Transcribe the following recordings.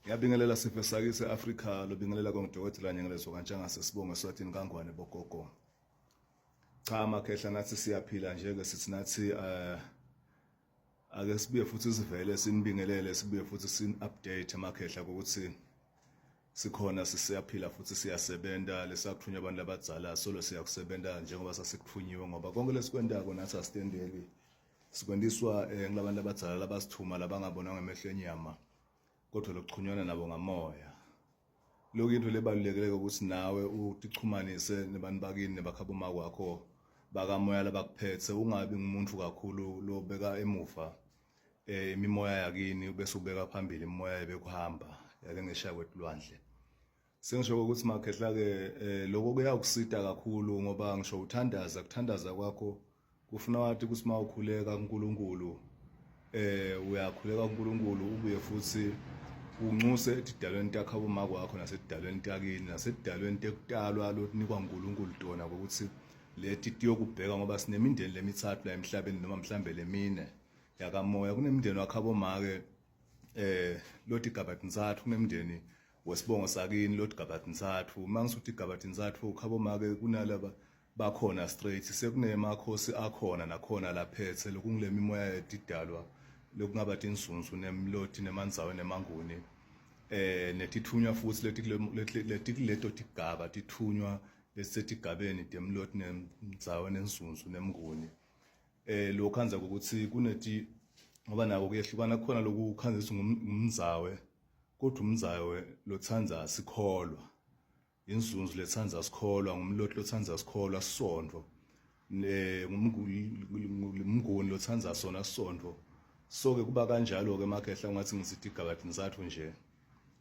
Ngiyabingelela sipho sakhe seAfrika lobingelela kongodokotela Nyengelezo kaNtshanga sesibongo eSwatini kaNgwane bogogo. Cha makhehla nathi siyaphila njeke sithi nathi ake sibuye futhi sivele sinibingelele sibuye futhi sin-update makhehla ukuthi sikhona siyaphila futhi siyasebenza lesakuthunywa abantu abadzala solo siyakusebenza njengoba sasekutfunyiwe ngoba konke lesikwendako nathi asitendeli sikwendiswa ngilabantu abadzala labasithuma labangabona ngemehlo enyama kodwa lokuchunywana nabo ngamoya. Lokho into lebalulekile ukuthi nawe utichumanise nebantu bakini nebakhapha kwakho bakamoya labakuphethe ungabi ngumuntu kakhulu lobeka emuva imimoya yakini bese ubeka phambili imimoya ebekuhamba yake ngesha kwetulwandle. Sengisho ukuthi makhehla ke lokho kuyakusita kakhulu ngoba ngisho kuthandaza kwakho kufuna wathi ukuthi mawukhuleka kuNkulunkulu uyakhuleka kuNkulunkulu ubuye futhi unxuse edidalweni takhabo makwakho nasedidalweni takini nasedidalweni tekutalwa lokunikwa uNkulunkulu tona ukuthi leti tiyokubheka ngoba sinemindeni lemithathu la emhlabeni noma mhlambe lemine yakamoya kunemindeni wakhabo make loti gabathi nzathu kunemindeni wesibongo sakini loti gabathi nzathu mangisuthi gabathi nzathu khabo make kunalaba bakhona straight sekunemakhosi akhona nakhona laphethe lokungile mimoya yedidalwa lokungaba tinsunsu nemloti nemandzawe nemanguni netithunywa futhi leto tigaba tithunywa lesetigabeni temloti nemndzawe nensunsu nemnguni lokhanza ukuthi kuneti ngoba nako kuyehlukana khona lokukhanzisa ngumndzawe kodwa umndzawe lothanza sikholwa insunsu lethanza sikholwa ngumloti lothanza sikholwa sisondvo ngumnguni lothanza sona sisondvo. So ke kuba kanjalo ke makhehla ngathi ngisithi gabathi nzathu nje.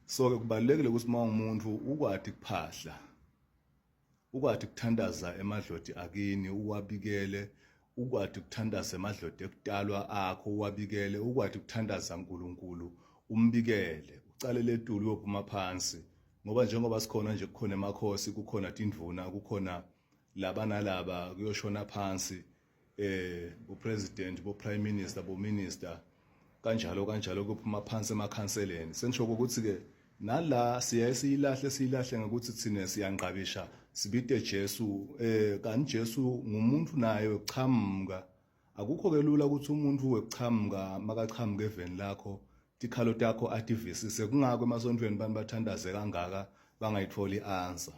So ke kubalekile ukuthi mawumuntu ukwadi kuphahla. Ukwadi kuthandaza emadloti akini uwabikele, ukwadi kuthandaza emadloti ekutalwa akho uwabikele, ukwadi kuthandaza uNkulunkulu umbikele. Ucalele etulu uyophuma phansi ngoba njengoba sikhona nje kukhona emakhosi kukhona tindvuna kukhona laba nalaba kuyoshona phansi upresident bo prime minister bo minister kanjalo kuphuma phansi emakhanseleni. Sengisho ukuthi ke nala siyayilahle ngokuthi thina siyanqabisha sibite Jesu kanti Jesu ngumuntu naye wechamuka. Akukho ke lula ukuthi umuntu wechamuka makachamuka eveni lakho tikhalo takho ativisise kungako emasontweni abantu bathandaze kangaka bangayitholi answer.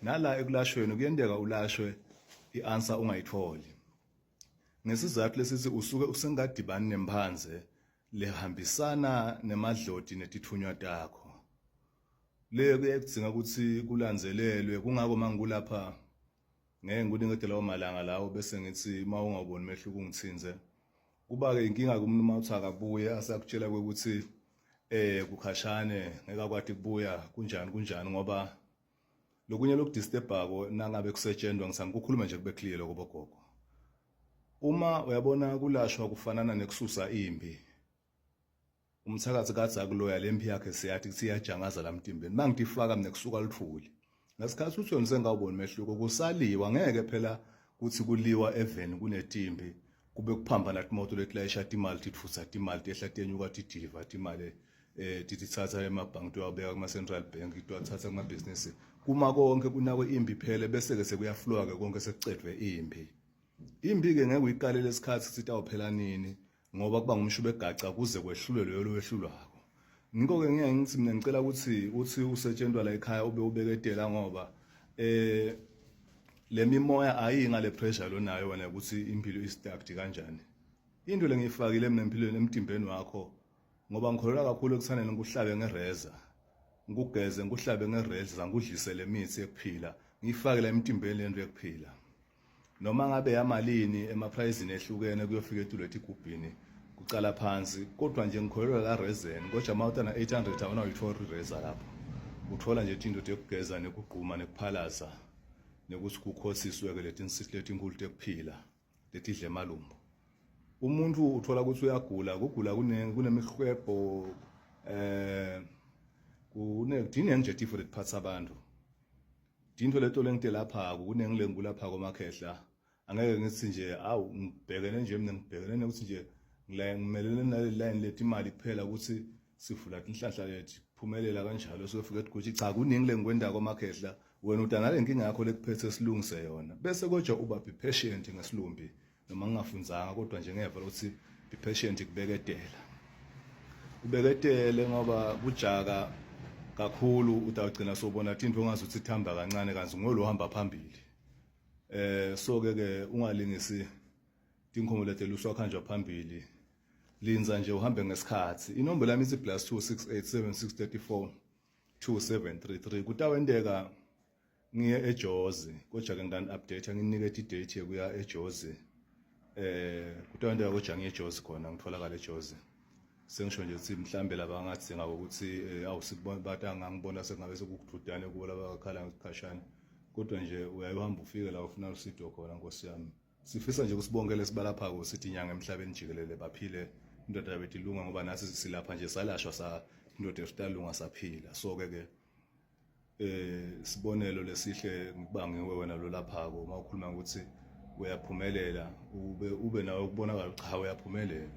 Nala ekulashweni kuyendeka ulashwe i-answer ungayitholi ngesizathu lesithi usuke usengadibani nemphanze lehambisana nemadloti netithunywa takho leyo kuyakudzinga ukuthi kulandzelelwe kungako mangulapha ngeke ngikunike lawo malanga lawo bese ngithi mawungaboni mehluko ungithinze kuba ke inkinga kumuntu mawuthi akabuye asakutshela ukuthi kukhashane ngeke akwati kubuya kunjani ngoba lokunye lokudistebhako nangabe kusetshenzwa ngisangikhuluma nje kube clear lokho bogogo. Uma uyabona kulashwa kufanana nekususa impi umthakathi kathi akuloya lempi yakhe siyathi kuthi iyajangaza lamtimbeni mangidifaka mina kusuka lithuli ngasikhathi uthi yona sengawuboni mehluko kusaliwa ngeke phela kuthi kuliwa eveni kunetimbi kube kuphambana imoto leklayisha imali titfutsa imali tehla tenyuka tidiva imali tithatha emabhanki tuyabeka kuma central bank tuyathatha kuma business kuma konke kunakwe impi phele bese ke sekuyaflowa ke konke sekucedwe impi ke ngeke uyiqalele isikhathi sithi awuphela nini ngoba kuba ngumshubo egaca kuze kwehlule lo wehlulwako. Ngiko ke ngeke ngithi mina ngicela uthi usetshenzwa la ekhaya ube ubeketela ngoba le mimoya ayinga le pressure lonayo wena ukuthi impilo istacked kanjani. Into lengifakile mina empilweni emtimbeni wakho ngoba ngikholwa kakhulu ekuthaneni ukuhlabe ngereza ngikugeze ngikuhlabe ngereza ngikudlise lemithi ekuphila ngifake la emtimbeni lento ekuphila noma ngabe yamalini emapricini ehlukene kuyofika etulo etigubhini kucala phansi kodwa nje ngikholelwa la reason kodwa mawutana 800 awona uyithola ireza lapho uthola nje into yokugeza nekugquma nekuphalaza nekuthi kukhosiswe ke leti inkulu tekuphila letidle emalumbu umuntu uthola ukuthi uyagula kugula kunemihwebo kunedine nje tifo letiphatha abantu into leto lengite lapha kunengilengu lapha komakhehla angeke ngithi nje awu ngibhekene nje mina ngibhekene ukuthi nje ngimelele nale line leti imali kuphela ukuthi sivula inhlahla lethi kuphumelela kanjalo sofika ukuthi cha kuningi ngwenda komakhehla wena utanale inkinga yakho lekuphethe silungise yona bese kodwa uba be patient ngesilumbi noma ngingafunzanga kodwa nje ngeva ukuthi be patient kubeketela ubeketele ngoba kujaka kakhulu utagcina sobona into ongazuthi ithamba kancane kanzi ngolo uhamba phambili so ke ungalingisi tinkhomo lethe luswa khanjwa phambili linza nje uhambe ngesikhathi inombolo yami ithi +26876342733 kutawendeka ngiye eJozi kodwa ke ngidani update nginikete idate yokuya eJozi kutawendeka kodwa ngiye eJozi khona ngitholakala eJozi sengisho nje ukuthi mhlambe laba ngathi ngabo ukuthi awusibona batanga ngibona sengabe sekukududane kubo laba bakhala ngesikhashana kodwa nje uyayihamba ufike la ufuna usido khona Nkosi yami sifisa nje kusibongele sibalapha ko sithi inyanga emhlabeni jikelele baphile indoda yabethi ilunga ngoba nasi silapha nje salashwa sa indoda esitalunga saphila so ke sibonelo lesihle ngibangiwe wena lo lapha ko mawukhuluma ukuthi uyaphumelela ube nawe ukubonakala cha uyaphumelela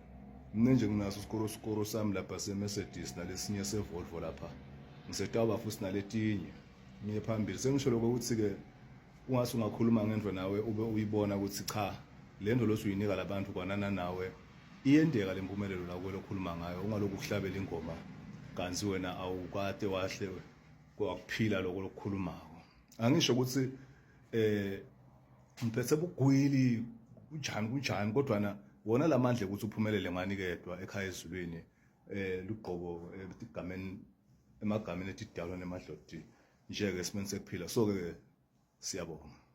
mina nje nginaso isikoro sami lapha seMercedes nalesinye seVolvo lapha ngisetaba futhi naletinye ngiye phambili sengisho lokho ukuthi ke ungase ungakhuluma ngendwe nawe ube uyibona ukuthi cha lento losuyinika labantu kwanana nawe iyendeka lempumelelo la kwelo khuluma ngayo ungaloku kuhlabela ingoma kanzi wena awukade wahle kwakuphila lokho lokukhulumako angisho ukuthi ngiphethe bugwili kunjani kodwa na wona lamandla ukuthi uphumelele nganikedwa ekhaya ezulwini luqobo emagameni etidalwa nemadloti nje ke simeni sekuphila so ke siyabonga